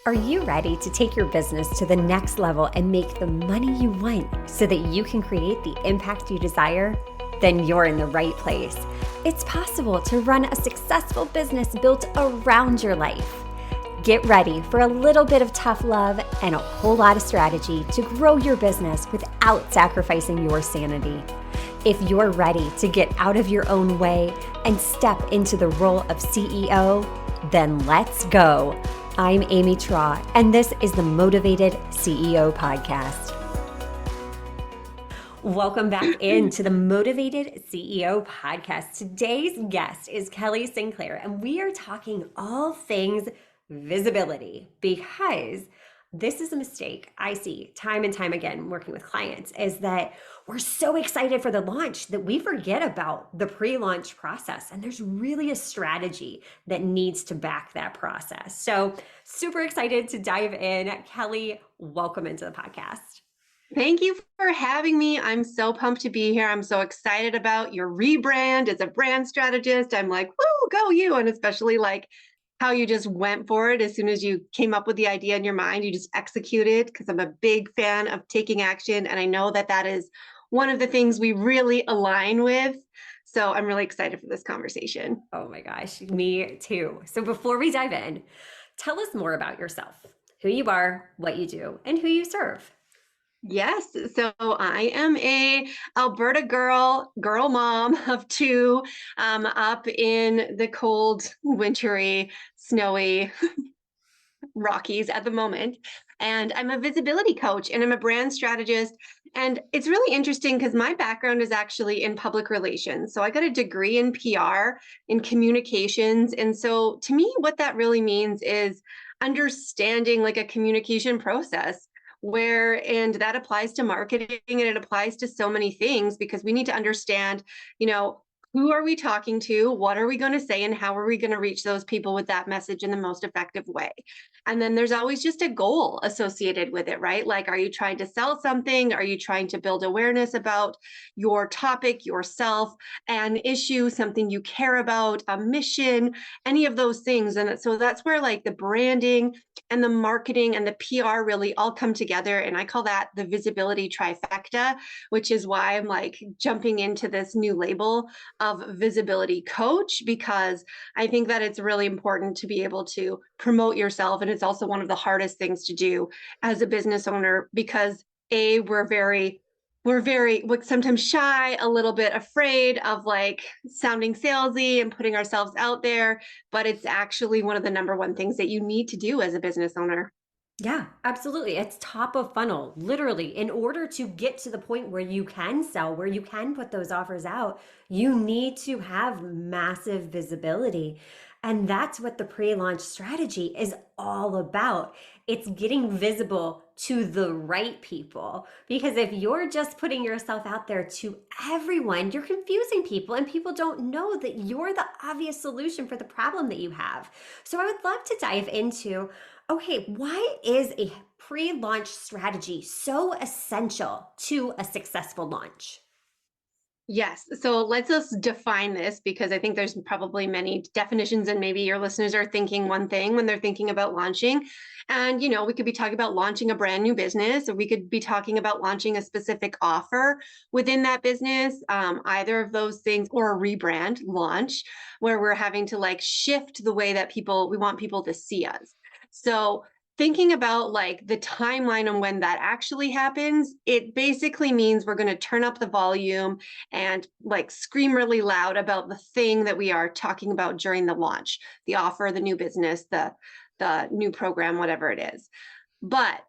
Are you ready to take your business to the next level and make the money you want so that you can create the impact you desire? Then you're in the right place. It's possible to run a successful business built around your life. Get ready for a little bit of tough love and a whole lot of strategy to grow your business without sacrificing your sanity. If you're ready to get out of your own way and step into the role of CEO, then let's go. I'm Amy Traw, and this is the Motivated CEO Podcast. Welcome back into the Motivated CEO Podcast. Today's guest is Kelly Sinclair, and we are talking all things visibility because this is a mistake I see time and time again working with clients is that we're so excited for the launch that we forget about the pre-launch process. And there's really a strategy that needs to back that process. So super excited to dive in. Kelly, welcome into the podcast. Thank you for having me. I'm so pumped to be here. I'm so excited about your rebrand as a brand strategist. I'm like, woo, go you. And especially like how you just went for it as soon as you came up with the idea in your mind, you just executed, because I'm a big fan of taking action. And I know that that is one of the things we really align with. So I'm really excited for this conversation. Oh my gosh, me too. So before we dive in, tell us more about yourself, who you are, what you do, and who you serve. Yes. So I am a Alberta girl mom of two, up in the cold, wintry, snowy Rockies at the moment. And I'm a visibility coach and I'm a brand strategist. And it's really interesting because my background is actually in public relations. So I got a degree in PR, in communications. And so to me, what that really means is understanding like a communication process and that applies to marketing and it applies to so many things because we need to understand, who are we talking to? What are we going to say? And how are we going to reach those people with that message in the most effective way? And then there's always just a goal associated with it, right? Like, are you trying to sell something? Are you trying to build awareness about your topic, yourself, an issue, something you care about, a mission, any of those things? And so that's where like the branding and the marketing and the PR really all come together. And I call that the visibility trifecta, which is why I'm like jumping into this new label of visibility coach, because I think that it's really important to be able to promote yourself. And it's also one of the hardest things to do as a business owner because we're very sometimes shy, a little bit afraid of like sounding salesy and putting ourselves out there, but it's actually one of the number one things that you need to do as a business owner. Yeah, absolutely. It's top of funnel. Literally, in order to get to the point where you can sell, where you can put those offers out, you need to have massive visibility. And that's what the pre-launch strategy is all about. It's getting visible to the right people. Because if you're just putting yourself out there to everyone, you're confusing people and people don't know that you're the obvious solution for the problem that you have. So I would love to dive into, okay, why is a pre-launch strategy so essential to a successful launch? Yes. So let's just define this because I think there's probably many definitions and maybe your listeners are thinking one thing when they're thinking about launching. And, we could be talking about launching a brand new business, or we could be talking about launching a specific offer within that business, either of those things, or a rebrand launch where we're having to like shift the way that we want people to see us. So thinking about like the timeline on when that actually happens, it basically means we're going to turn up the volume and like scream really loud about the thing that we are talking about during the launch, the offer, the new business, the new program, whatever it is. But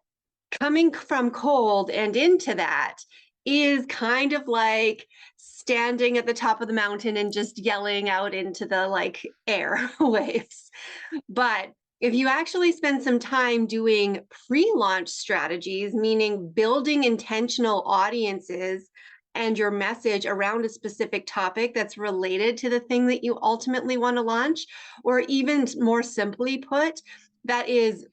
coming from cold and into that is kind of like standing at the top of the mountain and just yelling out into the like air waves. But if you actually spend some time doing pre-launch strategies, meaning building intentional audiences and your message around a specific topic that's related to the thing that you ultimately want to launch, or even more simply put, that is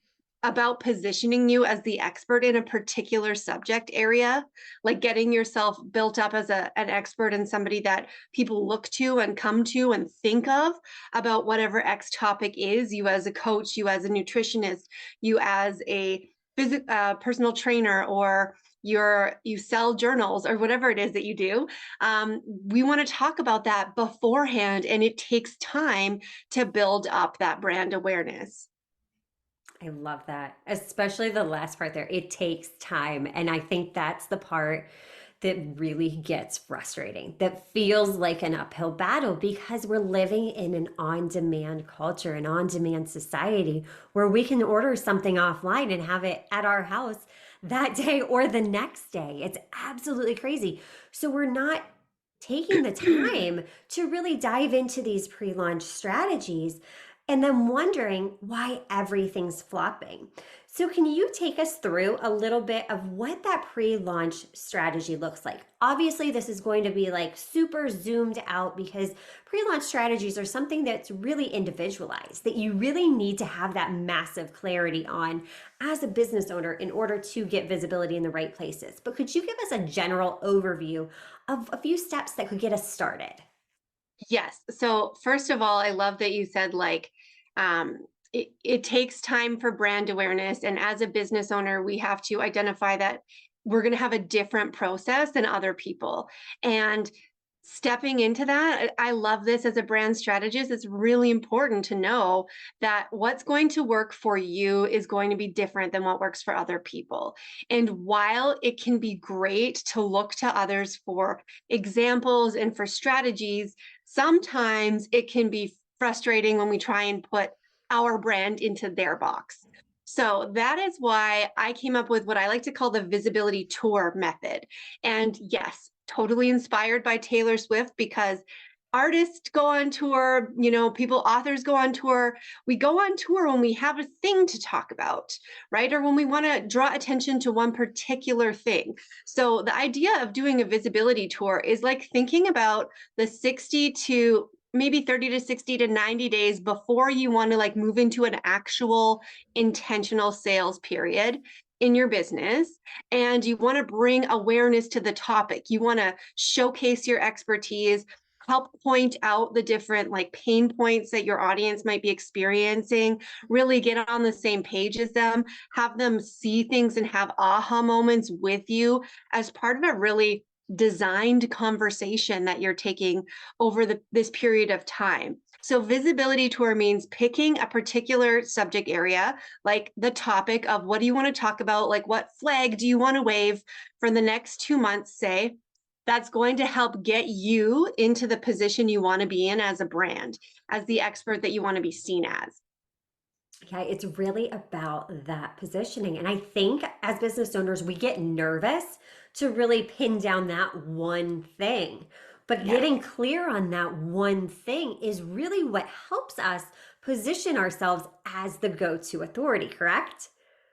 about positioning you as the expert in a particular subject area, like getting yourself built up as an expert and somebody that people look to and come to and think of about whatever X topic is, you as a coach, you as a nutritionist, you as a personal trainer, or you sell journals or whatever it is that you do. We want to talk about that beforehand, and it takes time to build up that brand awareness. I love that, especially the last part there. It takes time. And I think that's the part that really gets frustrating, that feels like an uphill battle because we're living in an on demand culture, an on demand society where we can order something offline and have it at our house that day or the next day. It's absolutely crazy. So we're not taking the time to really dive into these pre launch strategies and then wondering why everything's flopping. So, can you take us through a little bit of what that pre launch strategy looks like? Obviously, this is going to be like super zoomed out because pre launch strategies are something that's really individualized, that you really need to have that massive clarity on as a business owner in order to get visibility in the right places. But could you give us a general overview of a few steps that could get us started? Yes. So first of all, I love that you said like it takes time for brand awareness. And as a business owner, we have to identify that we're going to have a different process than other people. And stepping into that, I love this as a brand strategist. It's really important to know that what's going to work for you is going to be different than what works for other people. And while it can be great to look to others for examples and for strategies, sometimes it can be frustrating when we try and put our brand into their box. So that is why I came up with what I like to call the visibility tour method. And yes, totally inspired by Taylor Swift, because artists go on tour, authors go on tour. We go on tour when we have a thing to talk about, right? Or when we want to draw attention to one particular thing. So the idea of doing a visibility tour is like thinking about the 60 to maybe 30 to 60 to 90 days before you want to like move into an actual intentional sales period in your business, and you want to bring awareness to the topic. You want to showcase your expertise, help point out the different like pain points that your audience might be experiencing, really get on the same page as them, have them see things and have aha moments with you as part of a really designed conversation that you're taking over this period of time. So visibility tour means picking a particular subject area, like the topic of what do you want to talk about? Like what flag do you want to wave for the next 2 months, say? That's going to help get you into the position you want to be in as a brand, as the expert that you want to be seen as. Yeah, it's really about that positioning. And I think as business owners, we get nervous to really pin down that one thing. But Yes. getting clear on that one thing is really what helps us position ourselves as the go to authority, correct?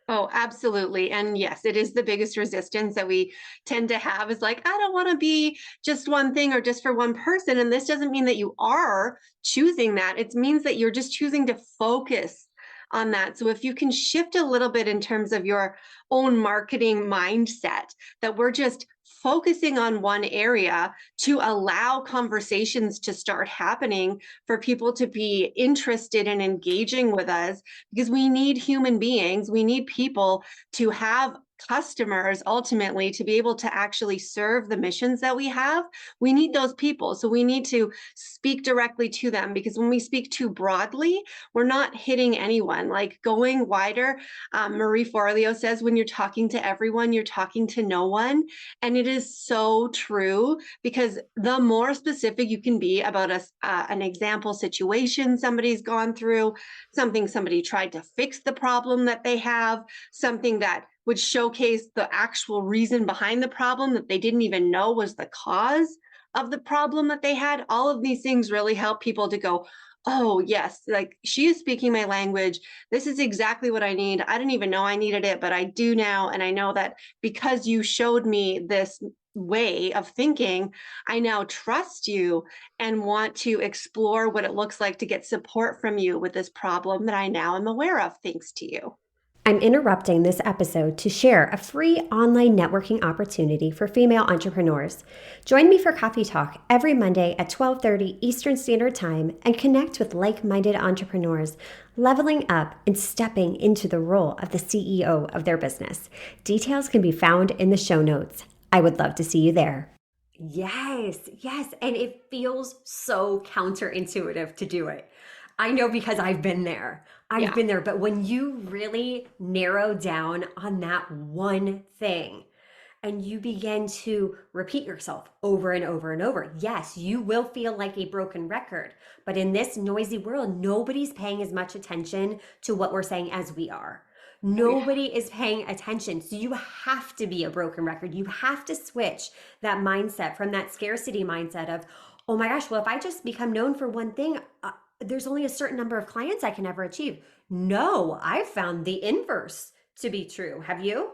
Oh, absolutely. And yes, it is the biggest resistance that we tend to have is like, I don't want to be just one thing or just for one person. And this doesn't mean that you are choosing that. It means that you're just choosing to focus on that. So if you can shift a little bit in terms of your own marketing mindset, that we're just focusing on one area to allow conversations to start happening, for people to be interested in engaging with us, because we need human beings, we need people to have customers ultimately to be able to actually serve the missions that we have. We need those people. So we need to speak directly to them, because when we speak too broadly, we're not hitting anyone. Like going wider, Marie Forleo says, when you're talking to everyone, you're talking to no one. And it is so true, because the more specific you can be about an example situation somebody's gone through, something somebody tried to fix the problem that they have, something that would showcase the actual reason behind the problem that they didn't even know was the cause of the problem that they had. All of these things really help people to go, oh, yes, like she is speaking my language. This is exactly what I need. I didn't even know I needed it, but I do now. And I know that because you showed me this way of thinking, I now trust you and want to explore what it looks like to get support from you with this problem that I now am aware of, thanks to you. I'm interrupting this episode to share a free online networking opportunity for female entrepreneurs. Join me for coffee talk every Monday at 12:30 Eastern Standard Time and connect with like-minded entrepreneurs, leveling up and stepping into the role of the CEO of their business. Details can be found in the show notes. I would love to see you there. Yes, yes. And it feels so counterintuitive to do it. I know because I've been there. I've Yeah. been there. But when you really narrow down on that one thing and you begin to repeat yourself over and over and over, yes, you will feel like a broken record. But in this noisy world, nobody's paying as much attention to what we're saying as we are. Oh, yeah. Nobody is paying attention. So you have to be a broken record. You have to switch that mindset from that scarcity mindset of, oh my gosh, well, if I just become known for one thing, there's only a certain number of clients I can ever achieve. No, I've found the inverse to be true. Have you?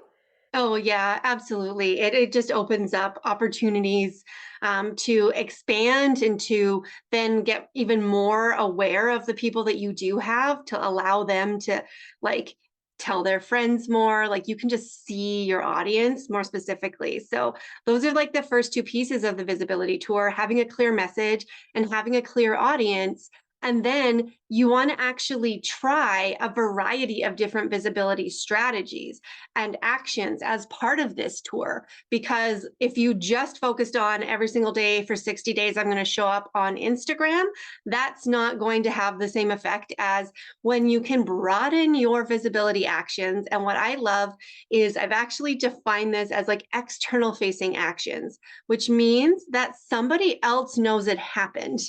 Oh, yeah, absolutely. It just opens up opportunities to expand and to then get even more aware of the people that you do have to allow them to like tell their friends more. Like you can just see your audience more specifically. So those are like the first two pieces of the visibility tour, having a clear message and having a clear audience. And then you want to actually try a variety of different visibility strategies and actions as part of this tour. Because if you just focused on every single day for 60 days, I'm going to show up on Instagram, that's not going to have the same effect as when you can broaden your visibility actions. And what I love is I've actually defined this as like external facing actions, which means that somebody else knows it happened,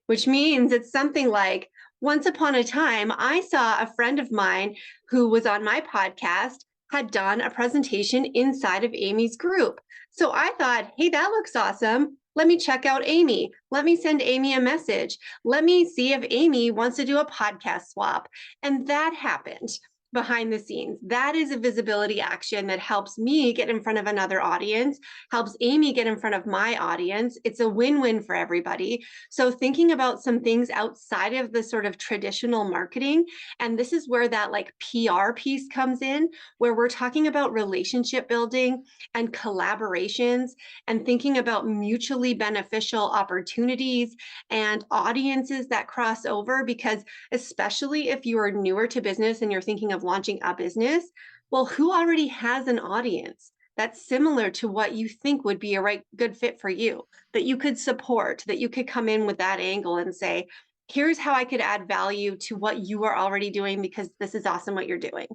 which means it's something like, once upon a time, I saw a friend of mine who was on my podcast had done a presentation inside of Amy's group. So I thought, hey, that looks awesome. Let me check out Amy. Let me send Amy a message. Let me see if Amy wants to do a podcast swap. And that happened behind the scenes. That is a visibility action that helps me get in front of another audience, helps Amy get in front of my audience. It's a win-win for everybody. So thinking about some things outside of the sort of traditional marketing, and this is where that like PR piece comes in, where we're talking about relationship building and collaborations and thinking about mutually beneficial opportunities and audiences that cross over. Because especially if you are newer to business and you're thinking of launching a business, well, who already has an audience that's similar to what you think would be a right good fit for you, that you could support, that you could come in with that angle and say, here's how I could add value to what you are already doing because this is awesome what you're doing.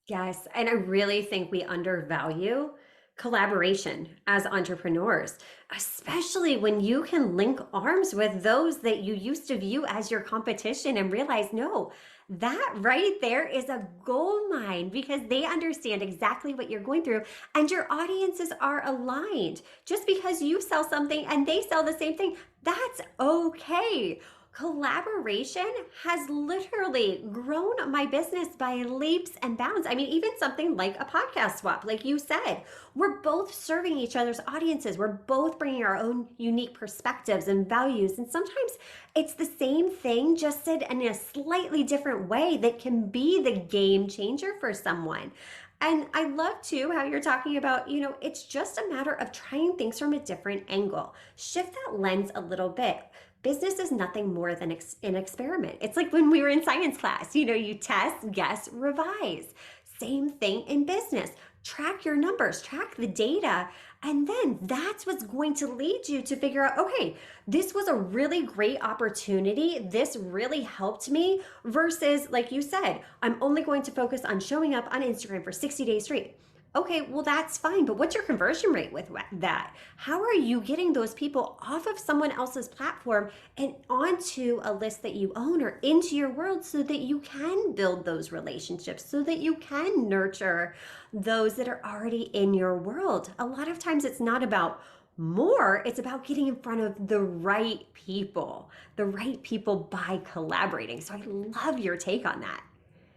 Yes. And I really think we undervalue collaboration as entrepreneurs, especially when you can link arms with those that you used to view as your competition and realize, no, that right there is a gold mine because they understand exactly what you're going through and your audiences are aligned. Just because you sell something and they sell the same thing, that's okay. Collaboration has literally grown my business by leaps and bounds. I mean, even something like a podcast swap, like you said, we're both serving each other's audiences. We're both bringing our own unique perspectives and values. And sometimes it's the same thing, just said in a slightly different way that can be the game changer for someone. And I love too how you're talking about, it's just a matter of trying things from a different angle. Shift that lens a little bit. Business is nothing more than an experiment. It's like when we were in science class, you test, guess, revise. Same thing in business. Track your numbers, track the data, and then that's what's going to lead you to figure out, okay, this was a really great opportunity. This really helped me versus, like you said, I'm only going to focus on showing up on Instagram for 60 days straight. Okay, well, that's fine, but what's your conversion rate with that? How are you getting those people off of someone else's platform and onto a list that you own or into your world so that you can build those relationships, so that you can nurture those that are already in your world? A lot of times it's not about more, it's about getting in front of the right people by collaborating. So I love your take on that.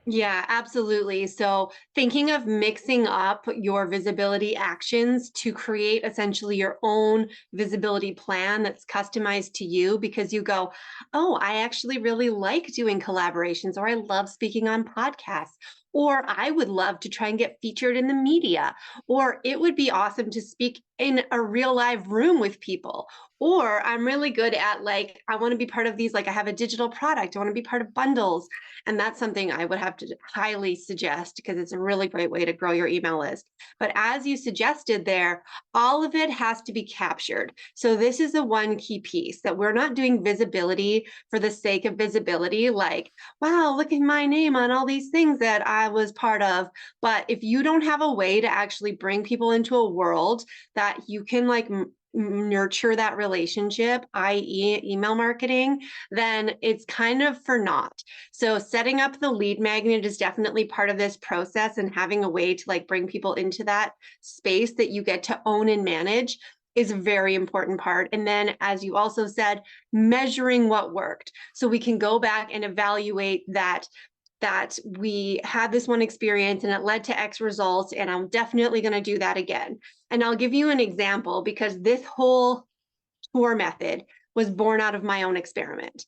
Yeah, absolutely. So, thinking of mixing up your visibility actions to create essentially your own visibility plan that's customized to you because you go, oh, I actually really like doing collaborations, or I love speaking on podcasts, Or I would love to try and get featured in the media. Or it would be awesome to speak in a real live room with people. Or I'm really good at like, I want to be part of these, like I have a digital product, I want to be part of bundles. And that's something I would have to highly suggest because it's a really great way to grow your email list. But as you suggested there, all of it has to be captured. So this is the one key piece that we're not doing visibility for the sake of visibility, like, wow, look at my name on all these things that I was part of. But if you don't have a way to actually bring people into a world that you can like nurture that relationship, i.e., email marketing, then it's kind of for naught. So setting up the lead magnet is definitely part of this process, and having a way to like bring people into that space that you get to own and manage is a very important part. And then, as you also said, measuring what worked. So we can go back and evaluate that we had this one experience and it led to X results, and I'm definitely going to do that again. And I'll give you an example because this whole tour method was born out of my own experiment.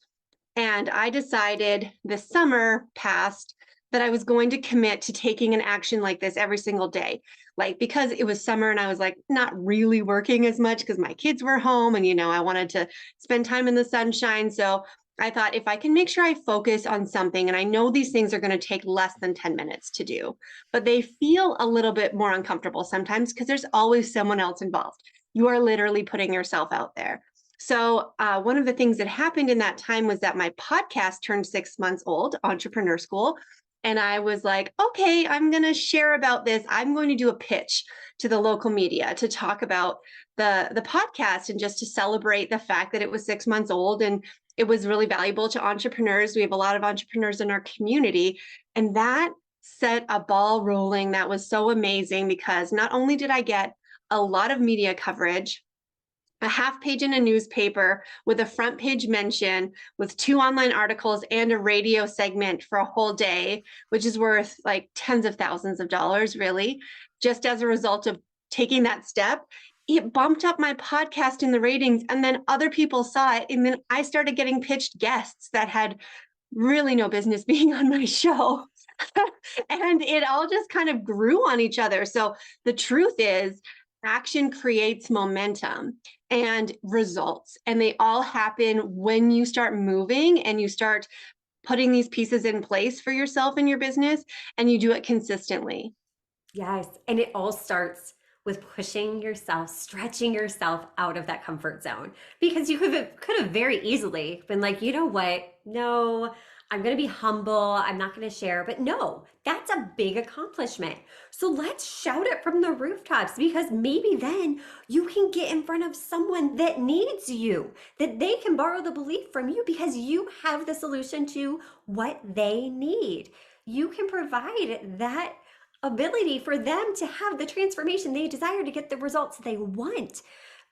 And I decided this summer past that I was going to commit to taking an action like this every single day. Like, because it was summer and I was like not really working as much because my kids were home and, I wanted to spend time in the sunshine. So I thought if I can make sure I focus on something, and I know these things are going to take less than 10 minutes to do, but they feel a little bit more uncomfortable sometimes because there's always someone else involved. You are literally putting yourself out there. So one of the things that happened in that time was that my podcast turned 6 months old, Entrepreneur School. And I was like, okay, I'm going to share about this. I'm going to do a pitch to the local media to talk about the podcast and just to celebrate the fact that it was 6 months old and it was really valuable to entrepreneurs. We have a lot of entrepreneurs in our community. And that set a ball rolling that was so amazing because not only did I get a lot of media coverage, a half page in a newspaper with a front page mention with 2 online articles and a radio segment for a whole day, which is worth like tens of thousands of dollars, really, just as a result of taking that step. It bumped up my podcast in the ratings, and then other people saw it. And then I started getting pitched guests that had really no business being on my show. And it all just kind of grew on each other. So the truth is, action creates momentum and results, and they all happen when you start moving and you start putting these pieces in place for yourself and your business, and you do it consistently. Yes. And it all starts with pushing yourself, stretching yourself out of that comfort zone. Because you could have very easily been like, you know what? No, I'm going to be humble. I'm not going to share. But no, that's a big accomplishment. So let's shout it from the rooftops, because maybe then you can get in front of someone that needs you, that they can borrow the belief from you because you have the solution to what they need. You can provide that ability for them to have the transformation they desire to get the results they want.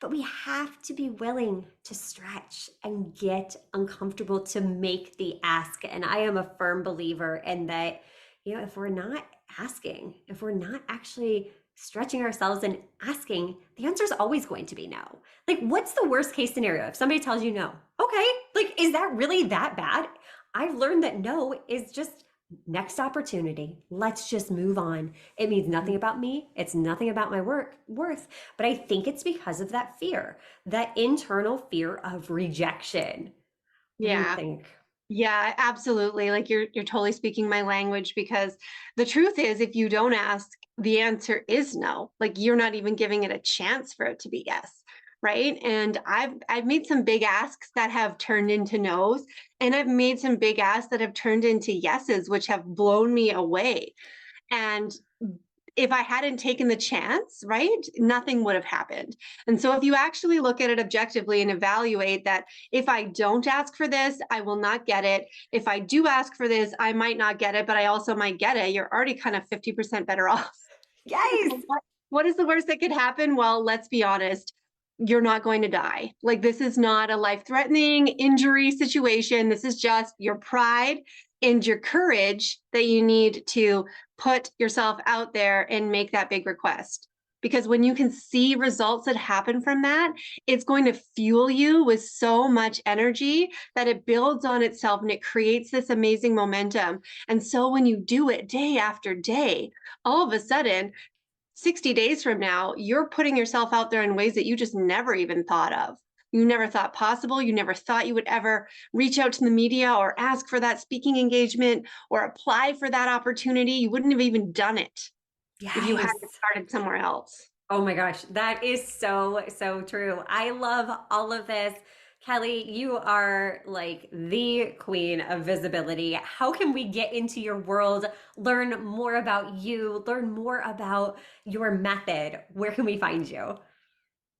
But we have to be willing to stretch and get uncomfortable to make the ask. And I am a firm believer in that, if we're not asking, if we're not actually stretching ourselves and asking, the answer is always going to be no. Like, what's the worst case scenario? If somebody tells you no, okay, like, is that really that bad? I've learned that no is just next opportunity. Let's just move on. It means nothing about me. It's nothing about my worth. But I think it's because of that fear, that internal fear of rejection. What do you Yeah. think? Yeah, absolutely. Like you're totally speaking my language, because the truth is, if you don't ask, the answer is no. Like you're not even giving it a chance for it to be yes. Right. And I've made some big asks that have turned into no's, and I've made some big asks that have turned into yeses, which have blown me away. And if I hadn't taken the chance, right, nothing would have happened. And so if you actually look at it objectively and evaluate that, if I don't ask for this, I will not get it. If I do ask for this, I might not get it, but I also might get it. You're already kind of 50% better off. Yes. What is the worst that could happen? Well, let's be honest. You're not going to die. Like, this is not a life-threatening injury situation. This is just your pride and your courage that you need to put yourself out there and make that big request. because when you can see results that happen from that, it's going to fuel you with so much energy that it builds on itself and it creates this amazing momentum. And so when you do it day after day, all of a sudden, 60 days from now, you're putting yourself out there in ways that you just never even thought of. You never thought possible. You never thought you would ever reach out to the media or ask for that speaking engagement or apply for that opportunity. You wouldn't have even done it if you Yes. hadn't started somewhere else. Oh my gosh, that is so, so true. I love all of this. Kelly, you are like the queen of visibility. How can we get into your world, learn more about you, learn more about your method? Where can we find you?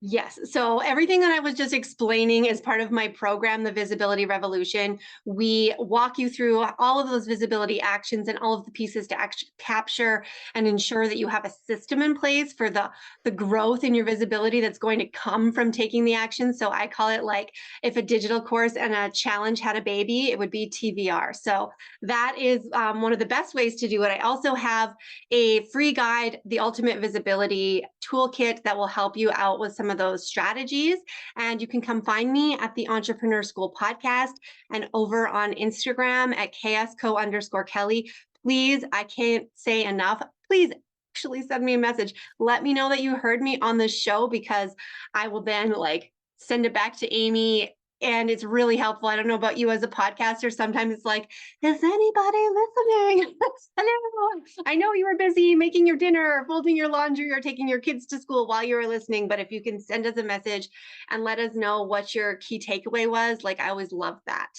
Yes. So everything that I was just explaining as part of my program, the Visibility Revolution, we walk you through all of those visibility actions and all of the pieces to actually capture and ensure that you have a system in place for the growth in your visibility that's going to come from taking the action. So I call it like if a digital course and a challenge had a baby, it would be TVR. So that is one of the best ways to do it. I also have a free guide, the Ultimate Visibility Toolkit, that will help you out with some of those strategies. And you can come find me at the Entrepreneur School podcast and over on Instagram at ksco_Kelly. Please, I can't say enough. Please actually send me a message. Let me know that you heard me on the show, because I will then like send it back to Amy. And it's really helpful. I don't know about you as a podcaster. Sometimes it's like, is anybody listening? Hello. I know you were busy making your dinner, folding your laundry, or taking your kids to school while you were listening. But if you can send us a message and let us know what your key takeaway was, like I always love that.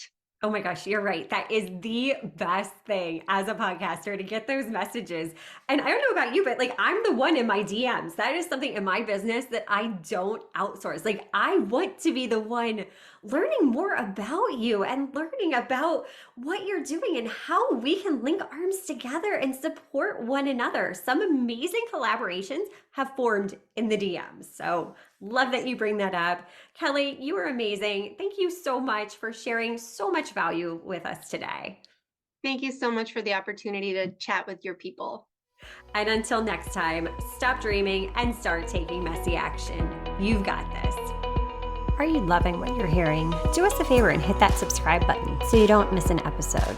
Oh my gosh, you're right. That is the best thing as a podcaster, to get those messages. And I don't know about you, but like I'm the one in my DMs. That is something in my business that I don't outsource. Like I want to be the one learning more about you and learning about what you're doing and how we can link arms together and support one another. Some amazing collaborations have formed in the DMs. So love that you bring that up. Kelly, you are amazing. Thank you so much for sharing so much value with us today. Thank you so much for the opportunity to chat with your people. And until next time, stop dreaming and start taking messy action. You've got this. Are you loving what you're hearing? Do us a favor and hit that subscribe button so you don't miss an episode.